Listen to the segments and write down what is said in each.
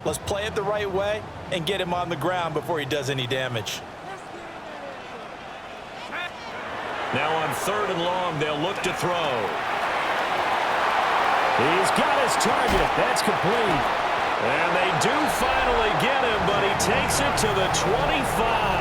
Let's play it the right way and get him on the ground before he does any damage. Now on 3rd and long, they'll look to throw. He's got his target. That's complete. And they do finally get him, but he takes it to the 25.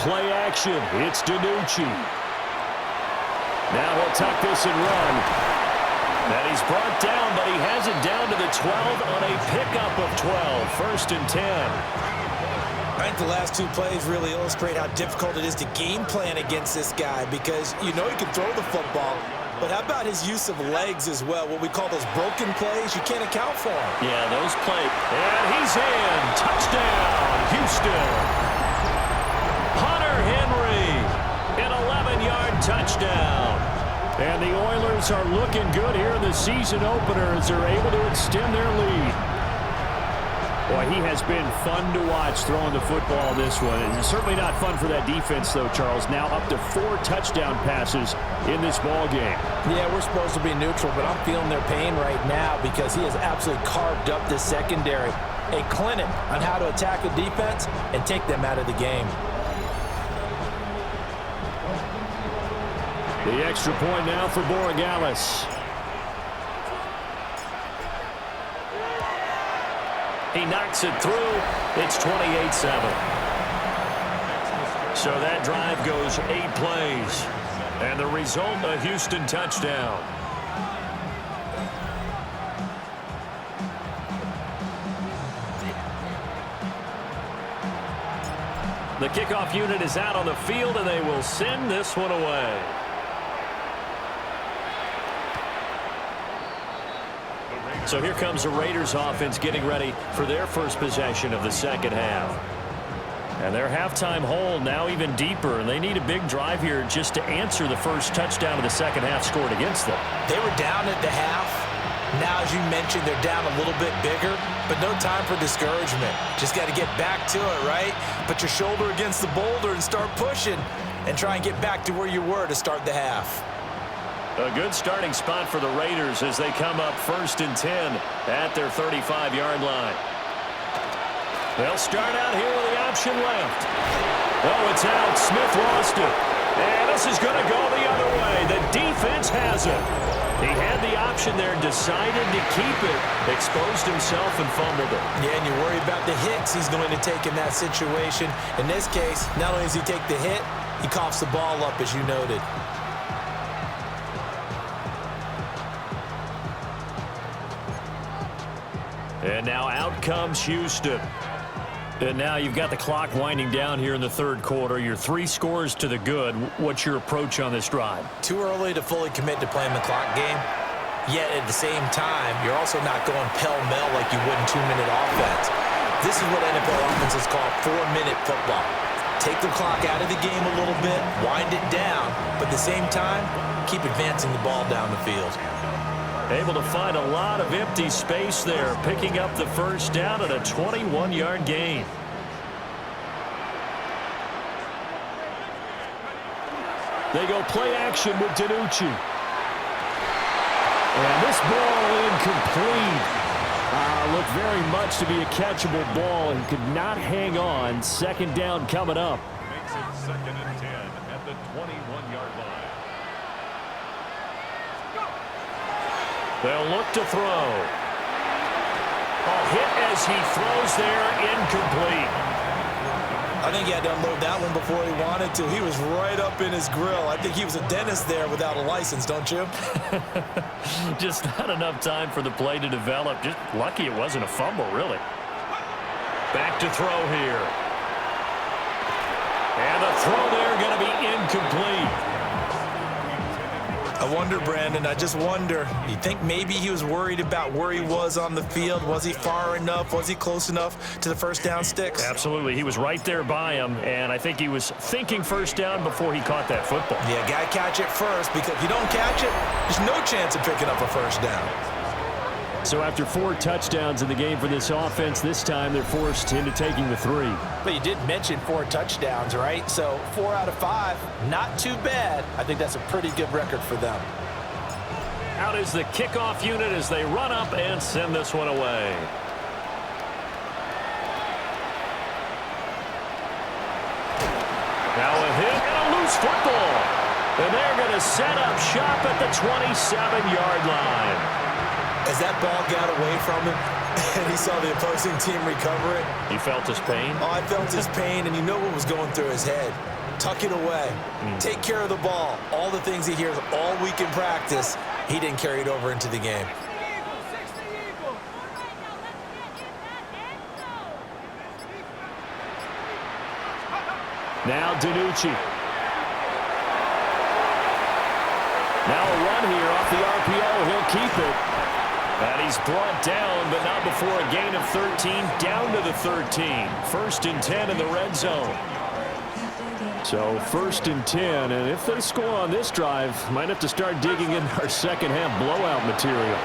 Play action. It's DiNucci. Now he'll tuck this and run. And he's brought down, but he has it down to the 12 on a pickup of 12. 1st and 10. I think the last 2 plays really illustrate how difficult it is to game plan against this guy because you know he can throw the football, but how about his use of legs as well? What we call those broken plays, you can't account for him. Yeah, those plays. And he's in. Touchdown, Houston. Hunter Henry, an 11-yard touchdown. And the Oilers are looking good here in the season opener as they're able to extend their lead. Boy, he has been fun to watch throwing the football this one. It's certainly not fun for that defense, though, Charles. Now up to 4 touchdown passes in this ball game. Yeah, we're supposed to be neutral, but I'm feeling their pain right now because he has absolutely carved up this secondary. A clinic on how to attack a defense and take them out of the game. The extra point now for Borregales. He knocks it through. It's 28-7. So that drive goes 8 plays. And the result, a Houston touchdown. The kickoff unit is out on the field, and they will send this one away. So here comes the Raiders offense getting ready for their first possession of the second half. And their halftime hole now even deeper, and they need a big drive here just to answer the first touchdown of the second half scored against them. They were down at the half. Now, as you mentioned, they're down a little bit bigger, but no time for discouragement. Just got to get back to it, right? Put your shoulder against the boulder and start pushing and try and get back to where you were to start the half. A good starting spot for the Raiders as they come up 1st and 10 at their 35-yard line. They'll start out here with the option left. Oh, it's out. Smith lost it. And this is going to go the other way. The defense has it. He had the option there, decided to keep it, exposed himself and fumbled it. Yeah, and you worry about the hits he's going to take in that situation. In this case, not only does he take the hit, he coughs the ball up, as you noted. And now out comes Houston. And now you've got the clock winding down here in the 3rd quarter. You're 3 scores to the good. What's your approach on this drive? Too early to fully commit to playing the clock game. Yet at the same time, you're also not going pell-mell like you would in 2-minute offense. This is what NFL offenses call 4-minute football. Take the clock out of the game a little bit, wind it down, but at the same time, keep advancing the ball down the field. Able to find a lot of empty space there, picking up the first down at a 21-yard gain. They go play action with DiNucci. And this ball incomplete. Looked very much to be a catchable ball and could not hang on. 2nd down coming up. Makes it 2nd and 10 at the 21-yard line. They'll look to throw. A hit as he throws there, incomplete. I think he had to unload that one before he wanted to. He was right up in his grill. I think he was a dentist there without a license, don't you? Just not enough time for the play to develop. Just lucky it wasn't a fumble, really. Back to throw here. And the throw there going to be incomplete. A I wonder, Brandon, I just wonder, you think maybe he was worried about where he was on the field? Was he far enough? Was he close enough to the first down sticks? Absolutely. He was right there by him, and I think he was thinking first down before he caught that football. Yeah, got to catch it first, because if you don't catch it, there's no chance of picking up a first down. So after 4 touchdowns in the game for this offense, this time they're forced into taking the 3. But you did mention 4 touchdowns, right? So 4 out of 5, not too bad. I think that's a pretty good record for them. Out is the kickoff unit as they run up and send this one away. Now a hit and a loose football. And they're going to set up shop at the 27-yard line. As that ball got away from him and he saw the opposing team recover it. You felt his pain? Oh, I felt his pain, and you know what was going through his head. Tuck it away. Take care of the ball. All the things he hears all week in practice, he didn't carry it over into the game. Now DiNucci. Now a run here off the RPO. He'll keep it. And he's brought down, but not before a gain of 13, down to the 13. 1st and 10 in the red zone. So 1st and 10, and if they score on this drive, might have to start digging in our second half blowout material.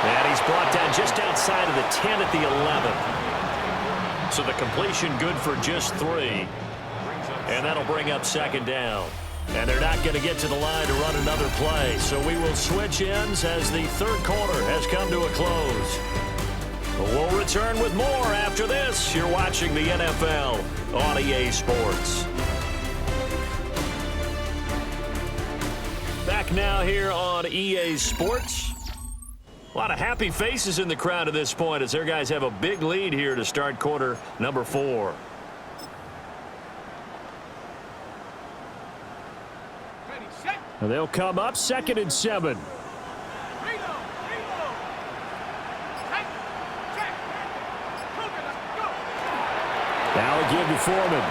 And he's brought down just outside of the 10 at the 11. So the completion good for just 3. And that'll bring up 2nd down. And they're not going to get to the line to run another play. So we will switch ends as the 3rd quarter has come to a close. We'll return with more after this. You're watching the NFL on EA Sports. Back now here on EA Sports. A lot of happy faces in the crowd at this point as their guys have a big lead here to start quarter number 4. And they'll come up 2nd and 7. Now a give to Foreman.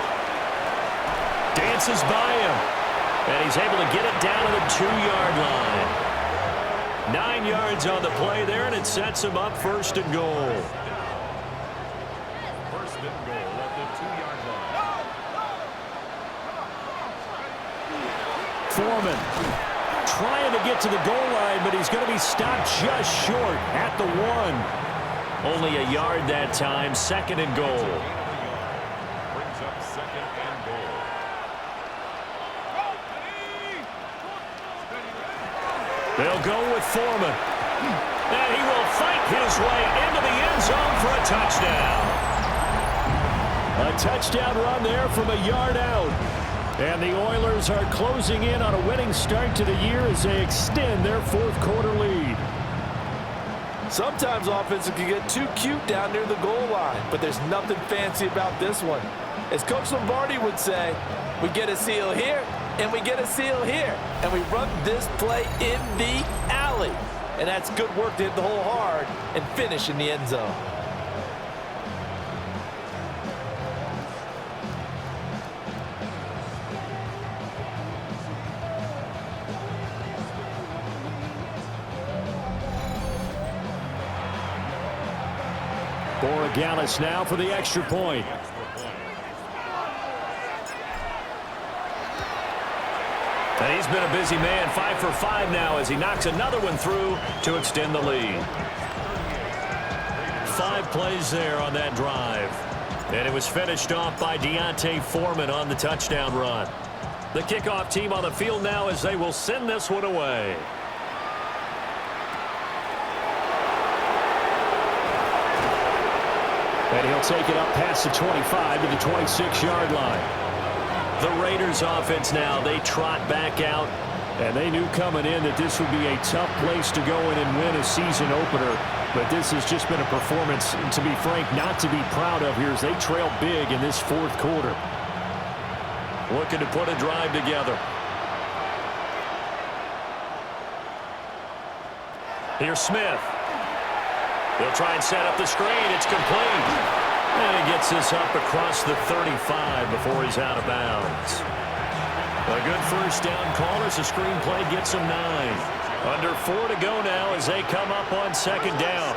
Dances by him. And he's able to get it down to the 2-yard line. 9 yards on the play there, and it sets him up 1st and goal. 1st and goal at the 2-yard line. Foreman trying to get to the goal line, but he's going to be stopped just short at the 1. Only a yard that time, 2nd and goal. Brings up 2nd and goal. They'll go with Foreman. And he will fight his way into the end zone for a touchdown. A touchdown run there from a yard out. And the Oilers are closing in on a winning start to the year as they extend their 4th quarter lead. Sometimes offenses can get too cute down near the goal line, but there's nothing fancy about this one. As Coach Lombardi would say, we get a seal here, and we get a seal here, and we run this play in the alley. And that's good work to hit the hole hard and finish in the end zone. Borregales now for the extra point. And he's been a busy man, 5 for 5 now as he knocks another one through to extend the lead. 5 plays there on that drive. And it was finished off by Deontay Foreman on the touchdown run. The kickoff team on the field now as they will send this one away. And he'll take it up past the 25 to the 26-yard line. The Raiders offense now, they trot back out. And they knew coming in that this would be a tough place to go in and win a season opener. But this has just been a performance, to be frank, not to be proud of here as they trail big in this 4th quarter. Looking to put a drive together. Here's Smith. They'll try and set up the screen. It's complete. And he gets this up across the 35 before he's out of bounds. A good first down call as the screen play gets them 9. Under 4 to go now as they come up on second down.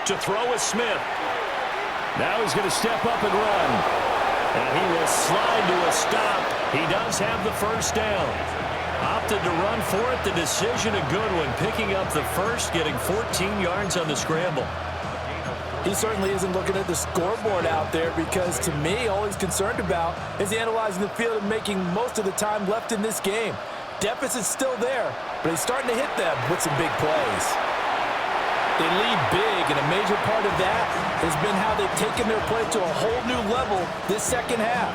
To throw is Smith. Now he's going to step up and run. And he will slide to a stop. He does have the first down. Opted to run for it. The decision a good one. Picking up the first, getting 14 yards on the scramble. He certainly isn't looking at the scoreboard out there because, to me, all he's concerned about is analyzing the field and making most of the time left in this game. Deficit's still there, but he's starting to hit them with some big plays. They lead big, and a major part of that has been how they've taken their play to a whole new level this second half.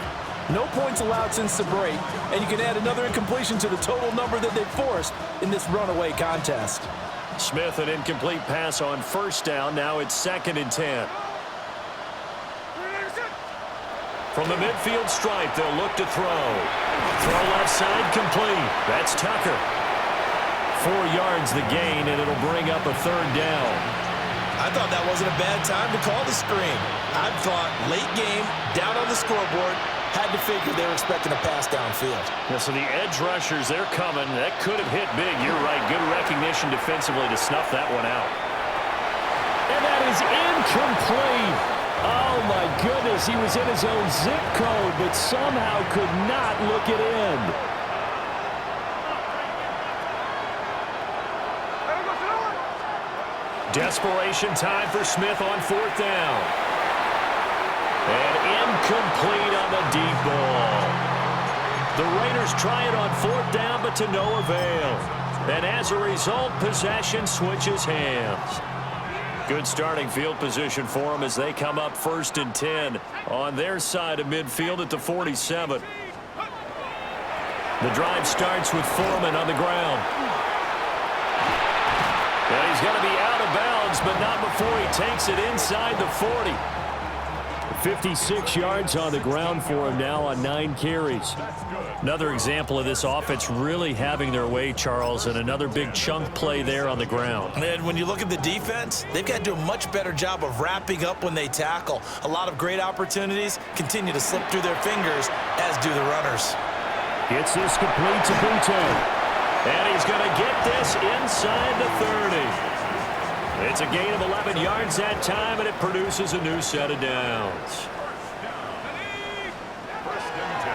No points allowed since the break, and you can add another incompletion to the total number that they forced in this runaway contest. Smith, an incomplete pass on first down. Now it's 2nd and 10. From the midfield stripe, they'll look to throw. Throw left side, complete. That's Tucker. 4 yards the gain, and it'll bring up a 3rd down. I thought that wasn't a bad time to call the screen. I thought late game, down on the scoreboard, had to figure they were expecting a pass downfield. Yeah, so the edge rushers, they're coming. That could have hit big. You're right. Good recognition defensively to snuff that one out. And that is incomplete. Oh, my goodness. He was in his own zip code, but somehow could not look it in. Desperation time for Smith on 4th down. And incomplete on the deep ball. The Raiders try it on 4th down, but to no avail. And as a result, possession switches hands. Good starting field position for them as they come up 1st and 10 on their side of midfield at the 47. The drive starts with Foreman on the ground. And he's going to be out of bounds, but not before he takes it inside the 40. 56 yards on the ground for him now on 9 carries. Another example of this offense really having their way, Charles, and another big chunk play there on the ground. And when you look at the defense, they've got to do a much better job of wrapping up when they tackle. A lot of great opportunities continue to slip through their fingers, as do the runners. Gets this complete to Buto. And he's going to get this inside the 30. It's a gain of 11 yards that time, and it produces a new set of downs.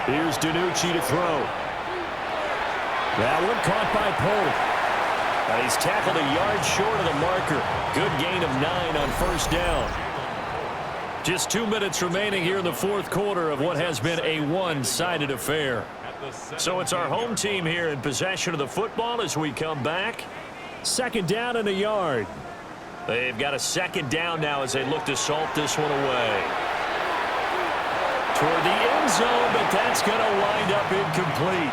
Here's DiNucci to throw. That one caught by Polk. And he's tackled a yard short of the marker. Good gain of 9 on 1st down. Just 2 minutes remaining here in the 4th quarter of what has been a one-sided affair. So it's our home team here in possession of the football as we come back. 2nd down and a yard. They've got a 2nd down now as they look to salt this one away. Toward the end zone, but that's going to wind up incomplete.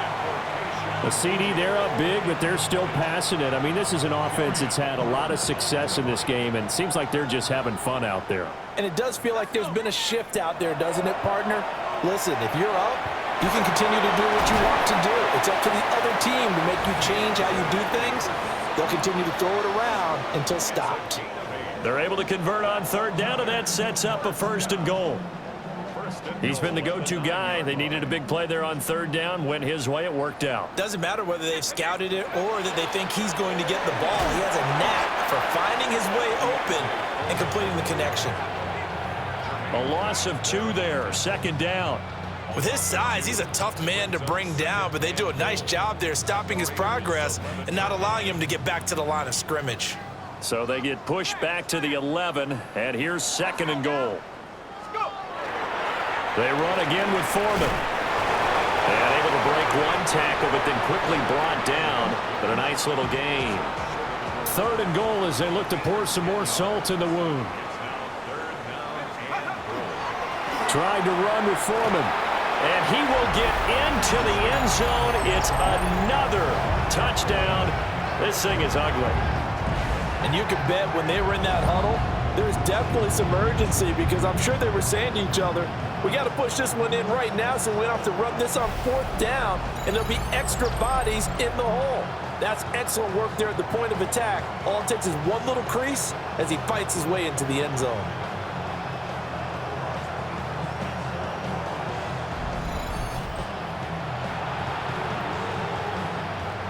A CD, they're up big, but they're still passing it. I mean, this is an offense that's had a lot of success in this game, and it seems like they're just having fun out there. And it does feel like there's been a shift out there, doesn't it, partner? Listen, if you're up, you can continue to do what you want to do. It's up to the other team to make you change how you do things. They'll continue to throw it around until stopped. They're able to convert on 3rd down, and that sets up a 1st and goal. He's been the go-to guy. They needed a big play there on 3rd down. Went his way. It worked out. Doesn't matter whether they've scouted it or that they think he's going to get the ball. He has a knack for finding his way open and completing the connection. A loss of 2 there. 2nd down. With his size, he's a tough man to bring down, but they do a nice job there stopping his progress and not allowing him to get back to the line of scrimmage. So they get pushed back to the 11, and here's 2nd and goal. They run again with Foreman. And able to break one tackle, but then quickly brought down, but a nice little gain. 3rd and goal as they look to pour some more salt in the wound. Trying to run with Foreman. And he will get into the end zone. It's another touchdown. This thing is ugly. And you can bet when they were in that huddle, there's definitely some urgency because I'm sure they were saying to each other, we got to push this one in right now so we don't have to run this on 4th down, and there'll be extra bodies in the hole. That's excellent work there at the point of attack. All it takes is one little crease as he fights his way into the end zone.